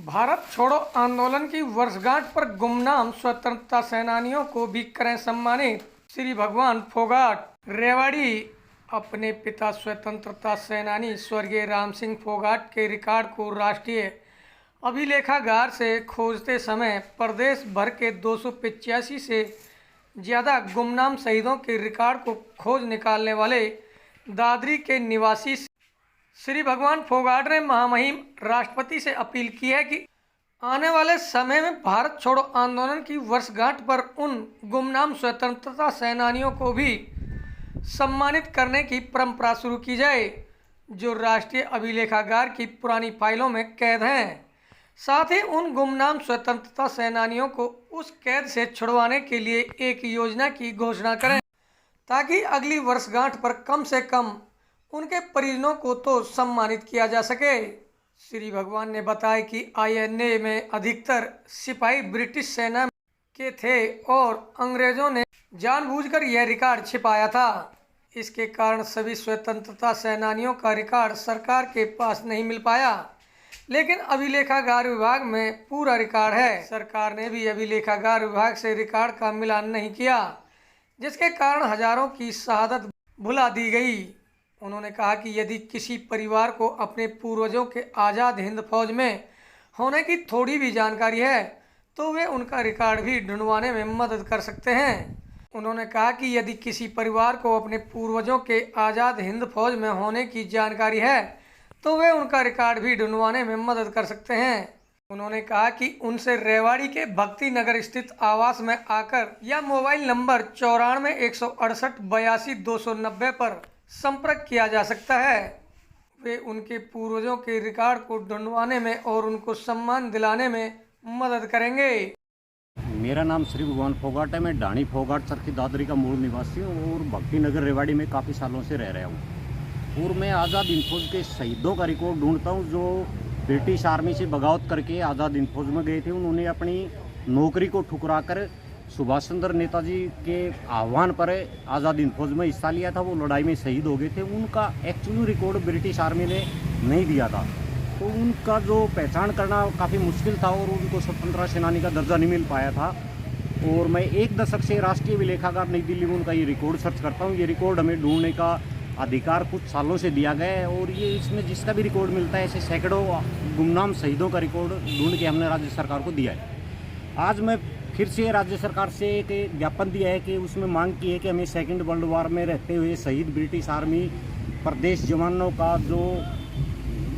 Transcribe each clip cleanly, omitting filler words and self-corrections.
भारत छोड़ो आंदोलन की वर्षगांठ पर गुमनाम स्वतंत्रता सेनानियों को भी करें सम्मानित। श्री भगवान फोगाट रेवाड़ी अपने पिता स्वतंत्रता सेनानी स्वर्गीय राम सिंह फोगाट के रिकॉर्ड को राष्ट्रीय अभिलेखागार से खोजते समय प्रदेश भर के 285 से ज़्यादा गुमनाम शहीदों के रिकॉर्ड को खोज निकालने वाले दादरी के निवासी श्री भगवान फोगाट ने महामहिम राष्ट्रपति से अपील की है कि आने वाले समय में भारत छोड़ो आंदोलन की वर्षगांठ पर उन गुमनाम स्वतंत्रता सेनानियों को भी सम्मानित करने की परंपरा शुरू की जाए जो राष्ट्रीय अभिलेखागार की पुरानी फाइलों में कैद हैं। साथ ही उन गुमनाम स्वतंत्रता सेनानियों को उस कैद से छुड़वाने के लिए एक योजना की घोषणा करें ताकि अगली वर्षगांठ पर कम से कम उनके परिजनों को तो सम्मानित किया जा सके। श्री भगवान ने बताया कि आईएनए में अधिकतर सिपाही ब्रिटिश सेना के थे और अंग्रेजों ने जानबूझकर यह रिकॉर्ड छिपाया था। इसके कारण सभी स्वतंत्रता सेनानियों का रिकॉर्ड सरकार के पास नहीं मिल पाया, लेकिन अभिलेखागार विभाग में पूरा रिकॉर्ड है। सरकार ने भी अभिलेखागार विभाग से रिकॉर्ड का मिलान नहीं किया, जिसके कारण हजारों की शहादत भुला दी गई। उन्होंने कहा कि यदि किसी परिवार को अपने पूर्वजों के आज़ाद हिंद फौज में होने की थोड़ी भी जानकारी है तो वे उनका रिकॉर्ड भी ढूंढवाने में मदद कर सकते हैं। उन्होंने कहा कि यदि किसी परिवार को अपने पूर्वजों के आज़ाद हिंद फौज में होने की जानकारी है तो वे उनका रिकॉर्ड भी ढूंढवाने में मदद कर सकते हैं। उन्होंने कहा कि उनसे रेवाड़ी के भक्ति नगर स्थित आवास में आकर या मोबाइल नंबर 94 168 82 290 पर संपर्क किया जा सकता है। वे उनके पूर्वजों के रिकॉर्ड को ढूंढवाने में और उनको सम्मान दिलाने में मदद करेंगे। मेरा नाम श्री भगवान फोगाट है। मैं ढाणी फोगाट चरखी दादरी का मूल निवासी हूँ और भक्ति नगर रेवाड़ी में काफ़ी सालों से रह रहा हूँ और मैं आज़ाद हिंद फौज के शहीदों का रिकॉर्ड ढूंढता हूँ जो ब्रिटिश आर्मी से बगावत करके आज़ाद हिंद फौज में गए थे। उन्होंने अपनी नौकरी को ठुकरा कर सुभाष चंद्र नेताजी के आह्वान पर आज़ाद हिंद फौज में हिस्सा लिया था। वो लड़ाई में शहीद हो गए थे। उनका एक्चुअली रिकॉर्ड ब्रिटिश आर्मी ने नहीं दिया था, तो उनका जो पहचान करना काफ़ी मुश्किल था और उनको स्वतंत्रता सेनानी का दर्जा नहीं मिल पाया था। और मैं 1 दशक से राष्ट्रीय अभिलेखागार नई दिल्ली में उनका ये रिकॉर्ड सर्च करता हूँ। ये रिकॉर्ड हमें ढूंढने का अधिकार कुछ सालों से दिया गया है और ये इसमें जिसका भी रिकॉर्ड मिलता है ऐसे सैकड़ों गुमनाम शहीदों का रिकॉर्ड ढूंढ के हमने राज्य सरकार को दिया है। आज मैं फिर से राज्य सरकार से एक ज्ञापन दिया है कि उसमें मांग की है कि हमें सेकंड वर्ल्ड वार में रहते हुए शहीद ब्रिटिश आर्मी प्रदेश जवानों का जो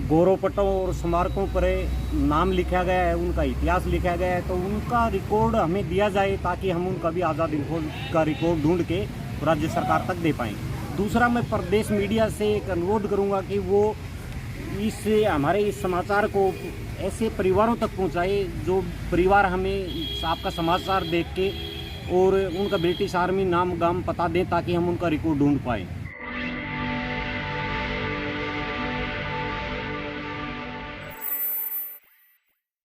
गौरव पट्टों और स्मारकों पर नाम लिखा गया है, उनका इतिहास लिखा गया है, तो उनका रिकॉर्ड हमें दिया जाए ताकि हम उनका भी आज़ाद हिंद फौज का रिकॉर्ड ढूंढ के राज्य सरकार तक दे पाएँ। दूसरा, मैं प्रदेश मीडिया से एक अनुरोध करूँगा कि वो हमारे इस समाचार को ऐसे परिवारों तक पहुंचाए जो परिवार हमें आपका समाचार देख के और उनका ब्रिटिश आर्मी नाम गाम पता दें ताकि हम उनका रिकॉर्ड ढूंढ पाएँ।